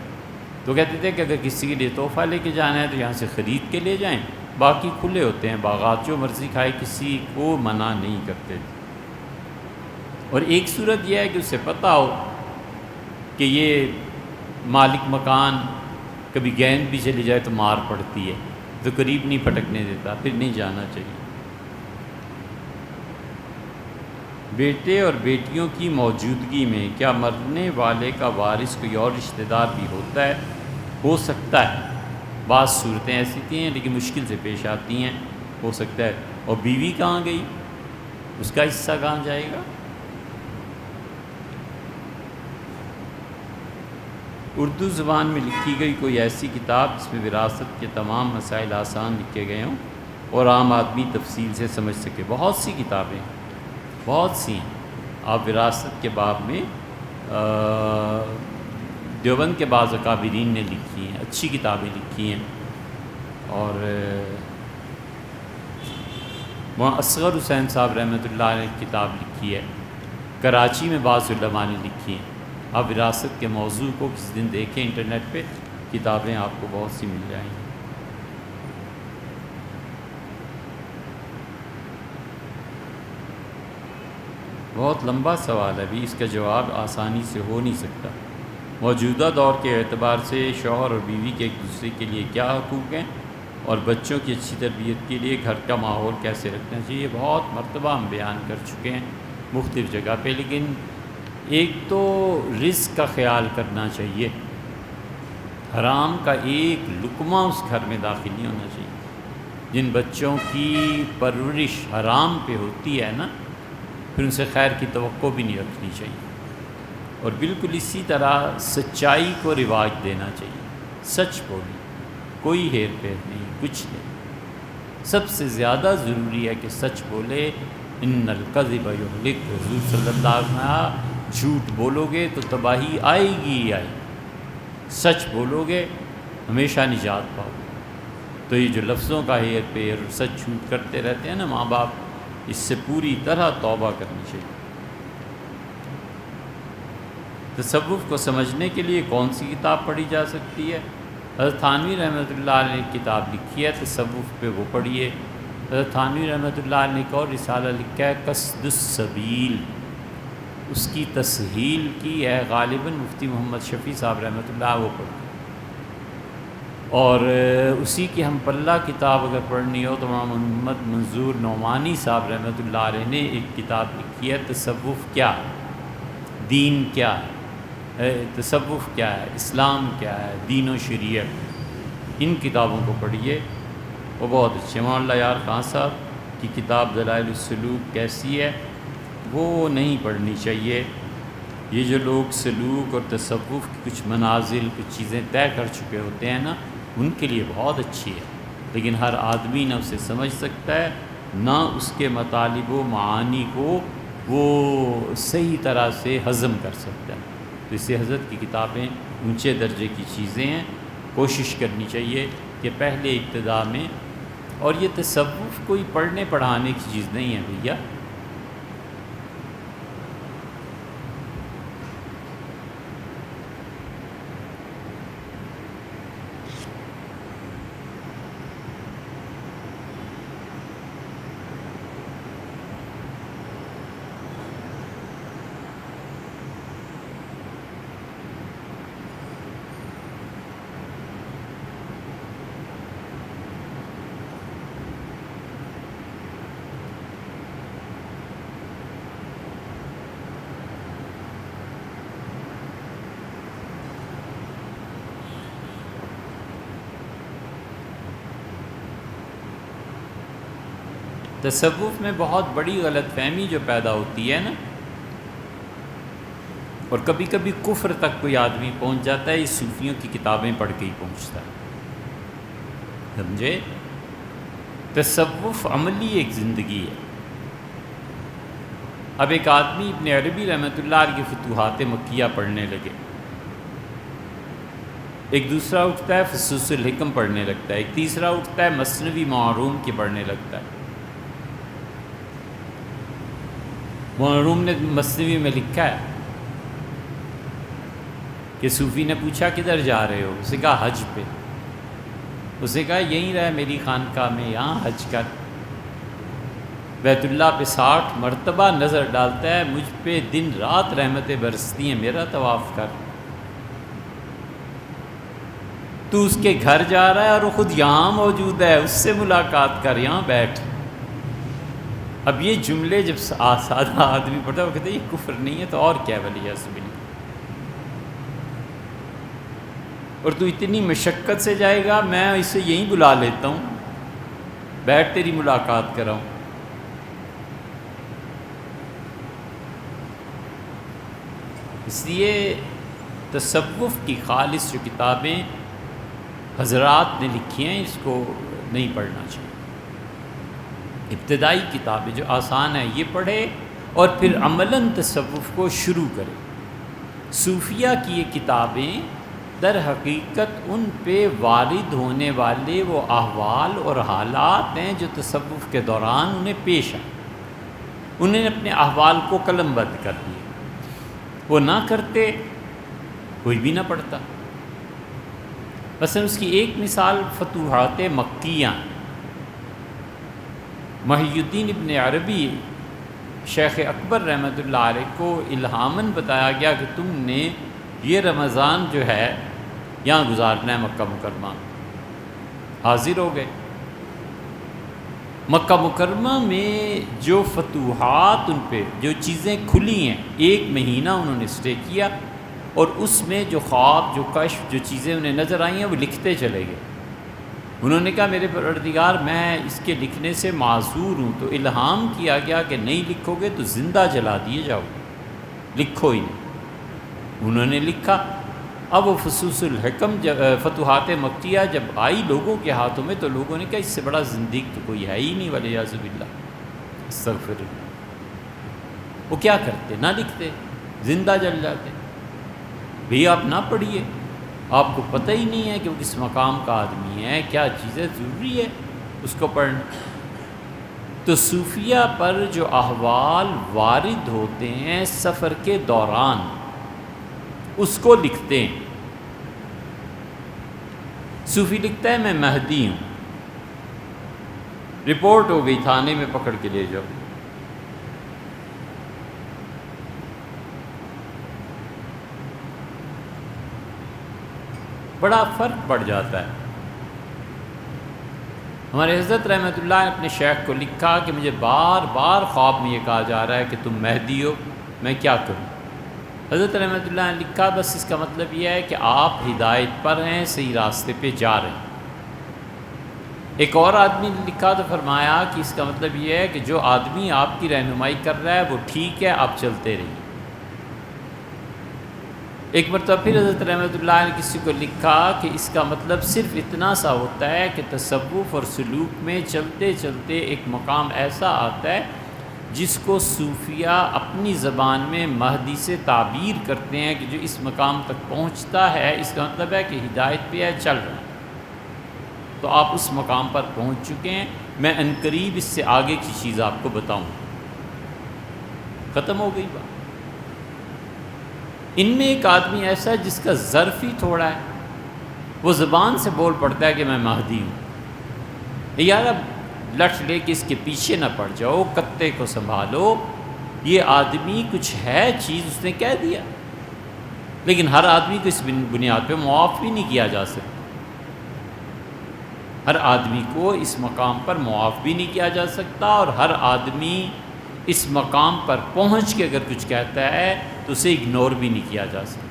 تو کہتے تھے کہ اگر کسی کے لیے تحفہ لے کے جانا ہے تو یہاں سے خرید کے لے جائیں، باقی کھلے ہوتے ہیں باغات، جو مرضی کھائے، کسی کو منع نہیں کرتے تھے۔ اور ایک صورت یہ ہے کہ اسے پتہ ہو کہ یہ مالک مکان کبھی گیند بھی چلی جائے تو مار پڑتی ہے، تو قریب نہیں پھٹکنے دیتا، پھر نہیں جانا چاہیے۔ بیٹے اور بیٹیوں کی موجودگی میں کیا مرنے والے کا وارث کوئی اور رشتہ دار بھی ہوتا ہے؟ ہو سکتا ہے، بعض صورتیں ایسی تھی ہیں لیکن مشکل سے پیش آتی ہیں، ہو سکتا ہے۔ اور بیوی کہاں گئی، اس کا حصہ کہاں جائے گا؟ اردو زبان میں لکھی گئی کوئی ایسی کتاب جس میں وراثت کے تمام مسائل آسان لکھے گئے ہوں اور عام آدمی تفصیل سے سمجھ سکے؟ بہت سی کتابیں، بہت سی ہیں۔ آپ وراثت کے باب میں دیوبند کے بعض اکابرین نے لکھی ہیں، اچھی کتابیں لکھی ہیں، اور وہاں اصغر حسین صاحب رحمۃ اللہ علیہ نے کتاب لکھی ہے، کراچی میں بعض علماء نے لکھی ہیں۔ آپ وراثت کے موضوع کو کسی دن دیکھیں، انٹرنیٹ پہ کتابیں آپ کو بہت سی مل جائیں گی۔ بہت لمبا سوال ہے بھی، اس کا جواب آسانی سے ہو نہیں سکتا۔ موجودہ دور کے اعتبار سے شوہر اور بیوی کے ایک دوسرے کے لیے کیا حقوق ہیں، اور بچوں کی اچھی تربیت کے لیے گھر کا ماحول کیسے رکھنا چاہیے؟ بہت مرتبہ ہم بیان کر چکے ہیں مختلف جگہ پہ، لیکن ایک تو رزق کا خیال کرنا چاہیے، حرام کا ایک لقمہ اس گھر میں داخل نہیں ہونا چاہیے۔ جن بچوں کی پرورش حرام پہ ہوتی ہے نا، پھر ان سے خیر کی توقع بھی نہیں رکھنی چاہیے۔ اور بالکل اسی طرح سچائی کو رواج دینا چاہیے، سچ بولی، کوئی ہیر پھیر نہیں، کچھ نہیں، سب سے زیادہ ضروری ہے کہ سچ بولے۔ ان الکذب یہلک، حضور صلی اللہ علیہ وسلم، جھوٹ بولو گے تو تباہی آئے گی ہی آئے گی، سچ بولو گے ہمیشہ نجات پاؤ گے۔ تو یہ جو لفظوں کا ہیر پھیر اور سچ جھوٹ کرتے رہتے ہیں نا ماں باپ، اس سے پوری طرح توبہ کرنی چاہیے۔ تصوف کو سمجھنے کے لیے کون سی کتاب پڑھی جا سکتی ہے؟ حضرت تھانوی رحمۃ اللہ علیہ نے کتاب لکھی ہے تصوف پہ، وہ پڑھیے۔ حضرت تھانوی رحمۃ اللہ علیہ نے ایک اور رسالہ لکھا ہے قصد السبیل، اس کی تسہیل کی ہے غالباً مفتی محمد شفیع صاحب رحمۃ اللہ وہ پڑھ، اور اسی کی ہم پلہ کتاب اگر پڑھنی ہو تو مولانا محمد منظور نعمانی صاحب رحمۃ اللہ علیہ نے ایک کتاب لکھی ہے تصوف کیا ہے، دین کیا ہے، تصوف کیا ہے، اسلام کیا ہے، دین و شریعت، ان کتابوں کو پڑھیے، وہ بہت اچھے۔ مولانا یار خان صاحب کی کتاب دلائل السلوک کیسی ہے، وہ نہیں پڑھنی چاہیے۔ یہ جو لوگ سلوک اور تصوف کی کچھ منازل، کچھ چیزیں طے کر چکے ہوتے ہیں نا، ان کے لیے بہت اچھی ہے، لیکن ہر آدمی نہ اسے سمجھ سکتا ہے، نہ اس کے مطالب و معانی کو وہ صحیح طرح سے ہضم کر سکتا ہے۔ تو اس سے حضرت کی کتابیں اونچے درجے کی چیزیں ہیں، کوشش کرنی چاہیے کہ پہلے ابتدا میں، اور یہ تصوف کوئی پڑھنے پڑھانے کی چیز نہیں ہے بھیا۔ تصوف میں بہت بڑی غلط فہمی جو پیدا ہوتی ہے نا، اور کبھی کبھی کفر تک کوئی آدمی پہنچ جاتا ہے، یہ صوفیوں کی کتابیں پڑھ کے ہی پہنچتا ہے، سمجھے؟ تصوف عملی ایک زندگی ہے۔ اب ایک آدمی ابن عربی رحمۃ اللہ علیہ کی فتوحات مکیہ پڑھنے لگے، ایک دوسرا اٹھتا ہے فصوص الحکم پڑھنے لگتا ہے، ایک تیسرا اٹھتا ہے مثنوی معروم کی پڑھنے لگتا ہے۔ معروم نے مثنوی میں لکھا ہے کہ صوفی نے پوچھا کدھر جا رہے ہو، اسے کہا حج پہ، اسے کہا یہیں رہ میری خانقاہ میں، یہاں حج کر، بیت اللہ پہ 60 مرتبہ نظر ڈالتا ہے، مجھ پہ دن رات رحمتیں برستی ہیں، میرا طواف کر۔ تو اس کے گھر جا رہا ہے اور وہ خود یہاں موجود ہے، اس سے ملاقات کر، یہاں بیٹھ۔ اب یہ جملے جب سادہ آدمی پڑھتا ہے وہ کہتے ہیں یہ کفر نہیں ہے تو اور کیا ہے، ولی باللہ۔ اور تو اتنی مشقت سے جائے گا، میں اسے یہیں بلا لیتا ہوں، بیٹھ تیری ملاقات کراؤں۔ اس لیے تصوف کی خالص جو کتابیں حضرات نے لکھی ہیں اس کو نہیں پڑھنا چاہیے۔ ابتدائی کتابیں جو آسان ہیں یہ پڑھے اور پھر عملاً تصوف کو شروع کرے۔ صوفیہ کی یہ کتابیں در حقیقت ان پہ وارد ہونے والے وہ احوال اور حالات ہیں جو تصوف کے دوران انہیں پیش آئے، انہیں اپنے احوال کو قلم بند کر دیا، وہ نہ کرتے کوئی بھی نہ پڑھتا۔ مثلا اس کی ایک مثال فتوحات مکیہ، محی الدین ابن عربی شیخ اکبر رحمۃ اللہ علیہ کو الہاماً بتایا گیا کہ تم نے یہ رمضان جو ہے یہاں گزارنا ہے مکہ مکرمہ، حاضر ہو گئے۔ مکہ مکرمہ میں جو فتوحات ان پہ جو چیزیں کھلی ہیں، 1 مہینہ انہوں نے اسٹے کیا، اور اس میں جو خواب، جو کشف، جو چیزیں انہیں نظر آئی ہیں وہ لکھتے چلے گئے۔ انہوں نے کہا میرے پروردگار میں اس کے لکھنے سے معذور ہوں، تو الہام کیا گیا کہ نہیں لکھو گے تو زندہ جلا دیے جاؤ، لکھو ہی نہیں۔ انہوں نے لکھا۔ اب وہ فصوص الحکم فتوحات مکیہ جب آئی لوگوں کے ہاتھوں میں تو لوگوں نے کہا اس سے بڑا زندیق تو کوئی ہے ہی نہیں، والعیاذ باللہ، استغفر اللہ۔ وہ کیا کرتے؟ نہ لکھتے، زندہ جل جاتے۔ بھئی آپ نہ پڑھیے، آپ کو پتہ ہی نہیں ہے کہ وہ کس مقام کا آدمی ہے، کیا چیزیں ضروری ہے اس کو پڑھنا۔ تو صوفیہ پر جو احوال وارد ہوتے ہیں سفر کے دوران اس کو لکھتے ہیں۔ صوفی لکھتا ہے میں مہدی ہوں، رپورٹ ہو گئی تھانے میں، پکڑ کے لے جاؤ۔ بڑا فرق پڑ جاتا ہے۔ ہمارے حضرت رحمۃ اللہ نے اپنے شیخ کو لکھا کہ مجھے بار بار خواب میں یہ کہا جا رہا ہے کہ تم مہدی ہو، میں کیا کروں؟ حضرت رحمۃ اللہ نے لکھا بس اس کا مطلب یہ ہے کہ آپ ہدایت پر ہیں، صحیح راستے پہ جا رہے ہیں۔ ایک اور آدمی نے لکھا تو فرمایا کہ اس کا مطلب یہ ہے کہ جو آدمی آپ کی رہنمائی کر رہا ہے وہ ٹھیک ہے، آپ چلتے رہیے۔ ایک مرتبہ پھر حضرت رحمۃ اللہ نے کسی کو لکھا کہ اس کا مطلب صرف اتنا سا ہوتا ہے کہ تصوف اور سلوک میں چلتے چلتے ایک مقام ایسا آتا ہے جس کو صوفیہ اپنی زبان میں مہدی سے تعبیر کرتے ہیں کہ جو اس مقام تک پہنچتا ہے، اس کا مطلب ہے کہ ہدایت پہ ہے، چل رہا ہے۔ تو آپ اس مقام پر پہنچ چکے ہیں، میں عنقریب اس سے آگے کی چیز آپ کو بتاؤں۔ ختم ہو گئی بات۔ ان میں ایک آدمی ایسا ہے جس کا ظرف ہی تھوڑا ہے، وہ زبان سے بول پڑتا ہے کہ میں مہدی ہوں۔ یار اب لٹ لے کے اس کے پیچھے نہ پڑ جاؤ، کتے کو سنبھالو، یہ آدمی کچھ ہے چیز اس نے کہہ دیا، لیکن ہر آدمی کو اس بنیاد پہ معاف بھی نہیں کیا جا سکتا۔ ہر آدمی کو اس مقام پر معاف بھی نہیں کیا جا سکتا، اور ہر آدمی اس مقام پر پہنچ کے اگر کچھ کہتا ہے تو اسے اگنور بھی نہیں کیا جا سکتا۔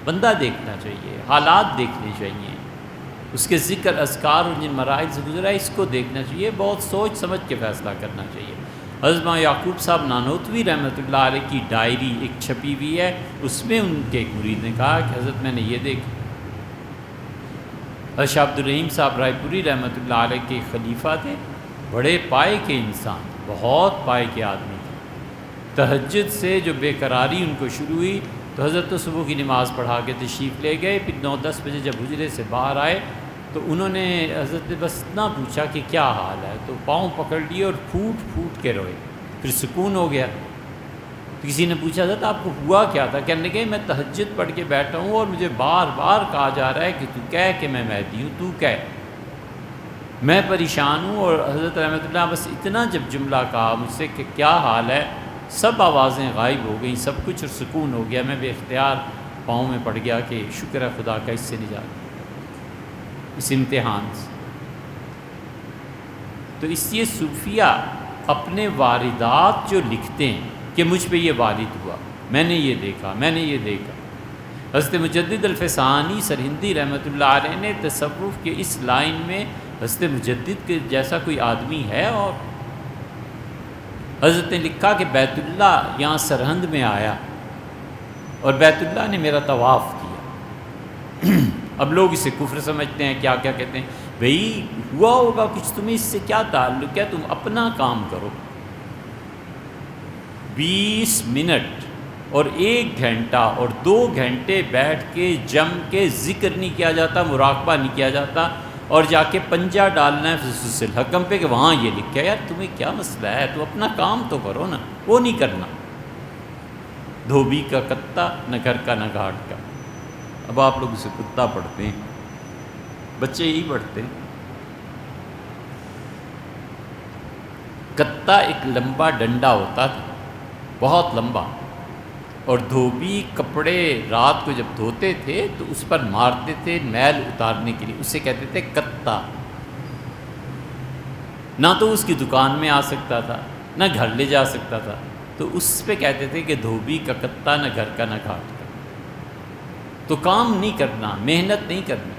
بندہ دیکھنا چاہیے، حالات دیکھنے چاہیے، اس کے ذکر اذکار اور جن مراحل سے گزرا ہے اس کو دیکھنا چاہیے، بہت سوچ سمجھ کے فیصلہ کرنا چاہیے۔ حضرت مولانا یعقوب صاحب نانوتوی رحمۃ اللہ علیہ کی ڈائری ایک چھپی ہوئی ہے، اس میں ان کے ایک مرید نے کہا کہ حضرت میں نے یہ دیکھا۔ حضرت شاہ عبد الرحیم صاحب رائے پوری رحمۃ اللہ علیہ کے خلیفہ تھے، بڑے پائے کے انسان، بہت پائے کے آدمی تھے۔ تہجد سے جو بے قراری ان کو شروع ہوئی تو حضرت تو صبح کی نماز پڑھا کے تشریف لے گئے، پھر 9-10 بجے جب حجرے سے باہر آئے تو انہوں نے حضرت نے بس اتنا پوچھا کہ کیا حال ہے، تو پاؤں پکڑ لیے اور پھوٹ پھوٹ کے روئے، پھر سکون ہو گیا۔ تو کسی نے پوچھا حضرت آپ کو ہوا کیا تھا؟ کہنے لگے میں تہجد پڑھ کے بیٹھا ہوں اور مجھے بار بار کہا جا رہا ہے کہ تو کہہ کہ میں مہدی ہوں، تو کہہ، میں پریشان ہوں۔ اور حضرت رحمۃ اللہ بس اتنا جب جملہ کہا مجھ سے کہ کیا حال ہے، سب آوازیں غائب ہو گئیں، سب کچھ اور سکون ہو گیا، میں بے اختیار پاؤں میں پڑ گیا کہ شکر ہے خدا کا اس سے نجات، اس امتحان سے۔ تو اس لیے صوفیہ اپنے واردات جو لکھتے ہیں کہ مجھ پہ یہ وارد ہوا، میں نے یہ دیکھا، میں نے یہ دیکھا۔ حضرت مجدد الفسانی سرہندی رحمۃ اللہ علیہ نے تصوف کے اس لائن میں حضرت مجدد کے جیسا کوئی آدمی ہے؟ اور حضرت نے لکھا کہ بیت اللہ یہاں سرہند میں آیا اور بیت اللہ نے میرا طواف کیا۔ اب لوگ اسے کفر سمجھتے ہیں، کیا کیا کہتے ہیں، بھئی ہوا ہوگا کچھ، تمہیں اس سے کیا تعلق ہے، تم اپنا کام کرو۔ 20 منٹ اور 1 گھنٹہ اور 2 گھنٹے بیٹھ کے جم کے ذکر نہیں کیا جاتا، مراقبہ نہیں کیا جاتا، اور جا کے پنجہ ڈالنا ہے فصوص الحکم پہ کہ وہاں یہ لکھا ہے۔ یار تمہیں کیا مسئلہ ہے، تو اپنا کام تو کرو نا، وہ نہیں کرنا۔ دھوبی کا کتا، نہ گھر کا نہ گھاٹ کا۔ اب آپ لوگ اسے کتا پڑھتے ہیں، بچے یہی پڑھتے ہیں۔ کتا ایک لمبا ڈنڈا ہوتا تھا، بہت لمبا، اور دھوبی کپڑے رات کو جب دھوتے تھے تو اس پر مارتے تھے میل اتارنے کے لیے، اسے کہتے تھے کتا۔ نہ تو اس کی دکان میں آ سکتا تھا، نہ گھر لے جا سکتا تھا، تو اس پہ کہتے تھے کہ دھوبی کا کتا، نہ گھر کا نہ گھاٹ کا۔ تو کام نہیں کرنا، محنت نہیں کرنا۔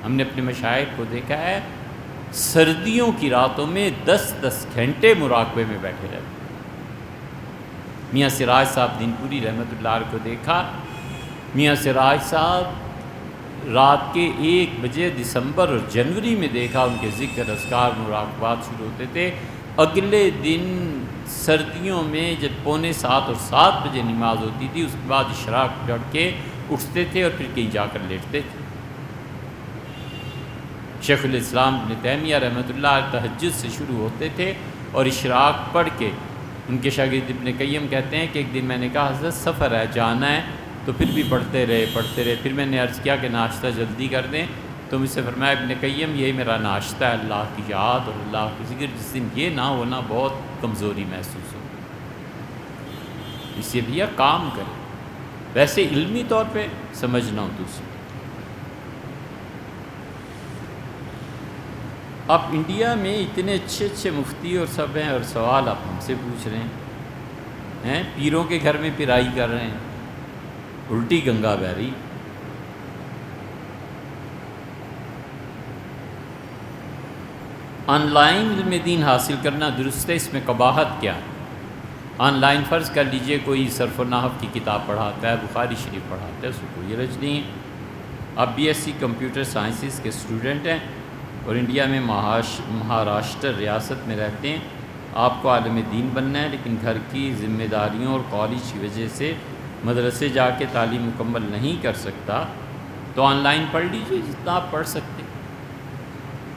ہم نے اپنے مشائخ کو دیکھا ہے سردیوں کی راتوں میں 10-10 گھنٹے مراقبے میں بیٹھے رہتے۔ میاں سراج صاحب دین پوری رحمۃ اللہ علیہ کو دیکھا، میاں سراج صاحب رات کے 1 بجے دسمبر اور جنوری میں دیکھا ان کے ذکر اذکار مراقبات شروع ہوتے تھے۔ اگلے دن سردیوں میں جب 6:45 اور 7 بجے نماز ہوتی تھی، اس کے بعد اشراق پڑھ کے اٹھتے تھے اور پھر کہیں جا کر لیٹتے تھے۔ شیخ الاسلام ابن تیمیہ رحمۃ اللہ علیہ تہجد سے شروع ہوتے تھے اور اشراق پڑھ کے، ان کے شاگرد ابن قیم کہتے ہیں کہ ایک دن میں نے کہا حضرت سفر ہے، جانا ہے، تو پھر بھی پڑھتے رہے۔ پھر میں نے عرض کیا کہ ناشتہ جلدی کر دیں، تو مجھ سے فرمایا ابن قیم یہی میرا ناشتہ ہے، اللہ کی یاد اور اللہ کی ذکر، جس دن یہ نہ ہونا بہت کمزوری محسوس ہو۔ اس لیے بھیا کام کریں، ویسے علمی طور پہ سمجھنا ہو دوسرے۔ اب انڈیا میں اتنے اچھے اچھے مفتی اور سب ہیں، اور سوال آپ ہم سے پوچھ رہے ہیں پیروں کے گھر میں پرائی کر رہے ہیں، الٹی گنگا بہہ رہی۔ آن لائن علم دین حاصل کرنا درست ہے، اس میں قباحت کیا ہے؟ آن لائن فرض کر لیجئے کوئی صرف و نحو کی کتاب پڑھاتا ہے، بخاری شریف پڑھاتا ہے، اس کو کوئی حرج نہیں ہے۔ آپ BSc کمپیوٹر سائنسز کے اسٹوڈنٹ ہیں اور انڈیا میں مہاراشٹر ریاست میں رہتے ہیں، آپ کو عالم دین بننا ہے، لیکن گھر کی ذمہ داریوں اور کالج کی وجہ سے مدرسے جا کے تعلیم مکمل نہیں کر سکتا، تو آن لائن پڑھ لیجئے جتنا آپ پڑھ سکتے ہیں۔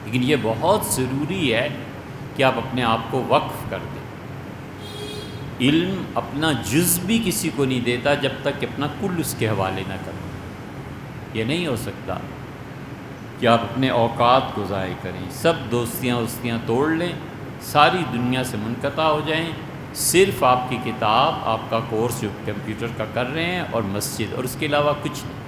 لیکن یہ بہت ضروری ہے کہ آپ اپنے آپ کو وقف کر دیں۔ علم اپنا جز بھی کسی کو نہیں دیتا جب تک کہ اپنا کل اس کے حوالے نہ کریں۔ یہ نہیں ہو سکتا کہ آپ اپنے اوقات کو ضائع کریں، سب دوستیاں توڑ لیں، ساری دنیا سے منقطع ہو جائیں، صرف آپ کی کتاب، آپ کا کورس جو کمپیوٹر کا کر رہے ہیں اور مسجد، اور اس کے علاوہ کچھ نہیں۔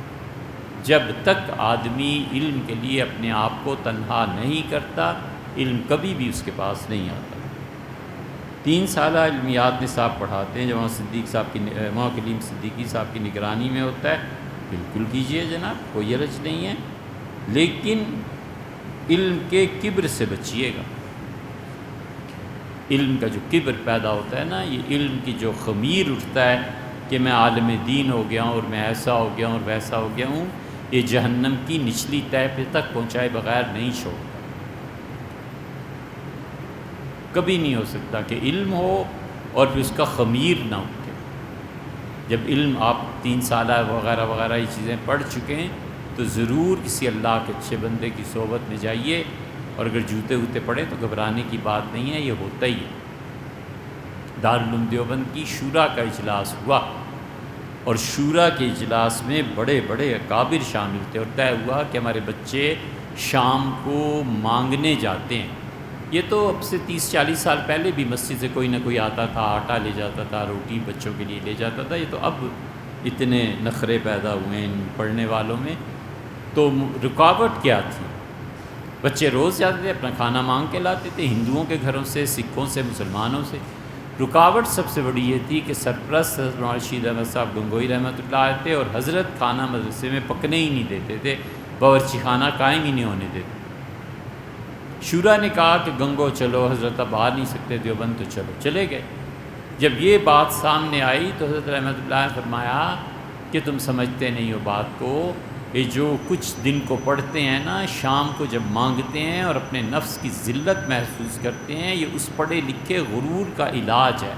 جب تک آدمی علم کے لیے اپنے آپ کو تنہا نہیں کرتا، علم کبھی بھی اس کے پاس نہیں آتا۔ 3 سالہ علمیات نصاب پڑھاتے ہیں جو وہاں کلیم صدیقی صاحب کی نگرانی میں ہوتا ہے، بالکل کیجئے جناب، کوئی حرج نہیں ہے، لیکن علم کے کبر سے بچیے گا۔ علم کا جو کبر پیدا ہوتا ہے نا، یہ علم کی جو خمیر اٹھتا ہے کہ میں عالم دین ہو گیا ہوں اور میں ایسا ہو گیا ہوں اور ویسا ہو گیا ہوں، یہ جہنم کی نچلی تہہ پہ تک پہنچائے بغیر نہیں چھوڑتا۔ کبھی نہیں ہو سکتا کہ علم ہو اور پھر اس کا خمیر نہ اٹھے۔ جب علم آپ 3 سالہ وغیرہ وغیرہ یہ چیزیں پڑھ چکے ہیں تو ضرور کسی اللہ کے اچھے بندے کی صحبت میں جائیے، اور اگر جوتے پڑے تو گھبرانے کی بات نہیں ہے، یہ ہوتا ہی ہے۔ دارالعلوم دیوبند کی شورا کا اجلاس ہوا، اور شورا کے اجلاس میں بڑے بڑے اکابر شامل تھے، اور طے ہوا کہ ہمارے بچے شام کو مانگنے جاتے ہیں۔ یہ تو اب سے 30-40 سال پہلے بھی مسجد سے کوئی نہ کوئی آتا تھا، آٹا لے جاتا تھا، روٹی بچوں کے لیے لے جاتا تھا۔ یہ تو اب اتنے نخرے پیدا ہوئے ہیں ان پڑھنے والوں میں۔ تو رکاوٹ کیا تھی؟ بچے روز جاتے تھے، اپنا کھانا مانگ کے لاتے تھے، ہندوؤں کے گھروں سے، سکھوں سے، مسلمانوں سے۔ رکاوٹ سب سے بڑی یہ تھی کہ سرپرست حضرت رشید احمد صاحب گنگوئی رحمۃ اللہ علیہ تھے، اور حضرت کھانا مدرسے میں پکنے ہی نہیں دیتے تھے، باورچی خانہ قائم ہی نہیں ہونے دیتے۔ شورا نے کہا کہ گنگو چلو، حضرت اب آ نہیں سکتے دیوبند، تو چلو، چلے گئے۔ جب یہ بات سامنے آئی تو حضرت رحمۃ اللہ نے فرمایا کہ تم سمجھتے نہیں ہو بات کو، یہ جو کچھ دن کو پڑھتے ہیں نا، شام کو جب مانگتے ہیں اور اپنے نفس کی ذلت محسوس کرتے ہیں، یہ اس پڑھے لکھے غرور کا علاج ہے۔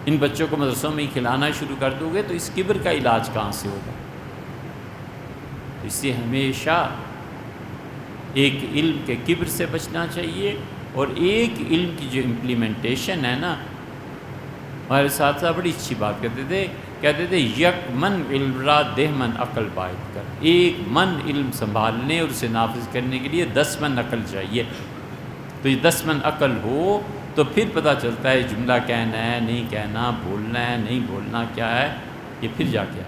ان بچوں کو مدرسوں میں ہی کھلانا شروع کر دو گے تو اس کبر کا علاج کہاں سے ہوگا؟ اس سے ہمیشہ ایک علم کے کبر سے بچنا چاہیے، اور ایک علم کی جو امپلیمنٹیشن ہے نا، ہمارے ساتھ بڑی اچھی بات کہتے تھے یک من علم را 10 من عقل باید کر۔ ایک من علم سنبھالنے اور اسے نافذ کرنے کے لیے 10 من عقل چاہیے۔ تو یہ 10 من عقل ہو تو پھر پتہ چلتا ہے جملہ کہنا ہے، نہیں کہنا، بولنا ہے، نہیں بولنا، کیا ہے، یہ پھر جا کے